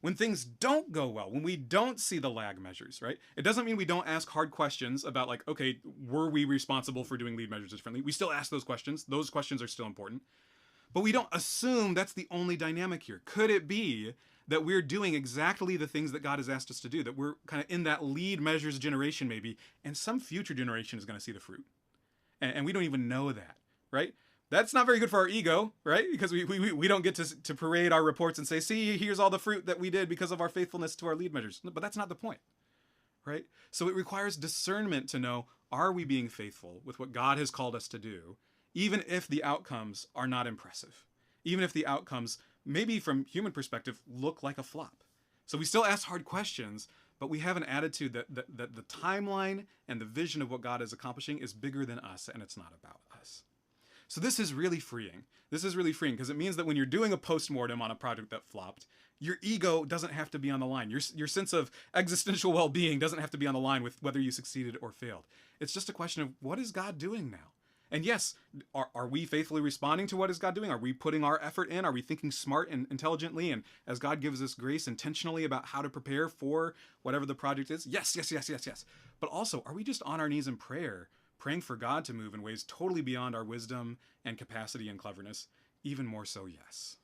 when things don't go well, when we don't see the lag measures, right? It doesn't mean we don't ask hard questions about like, okay, were we responsible for doing lead measures differently? We still ask those questions. Those questions are still important. But we don't assume that's the only dynamic here. Could it be that we're doing exactly the things that God has asked us to do, that we're kind of in that lead measures generation maybe, and some future generation is going to see the fruit? And we don't even know that, right? That's not very good for our ego, right? Because we don't get to parade our reports and say, see, here's all the fruit that we did because of our faithfulness to our lead measures. But that's not the point, right? So it requires discernment to know, are we being faithful with what God has called us to do, even if the outcomes are not impressive, even if the outcomes, maybe from human perspective, look like a flop. So we still ask hard questions, but we have an attitude that the timeline and the vision of what God is accomplishing is bigger than us, and it's not about us. So this is really freeing. This is really freeing because it means that when you're doing a postmortem on a project that flopped, your ego doesn't have to be on the line. Your sense of existential well-being doesn't have to be on the line with whether you succeeded or failed. It's just a question of, what is God doing now? And yes, are we faithfully responding to what is God doing? Are we putting our effort in? Are we thinking smart and intelligently? And as God gives us grace, intentionally about how to prepare for whatever the project is? Yes, yes, yes, yes, yes. But also, are we just on our knees in prayer, praying for God to move in ways totally beyond our wisdom and capacity and cleverness? Even more so, yes.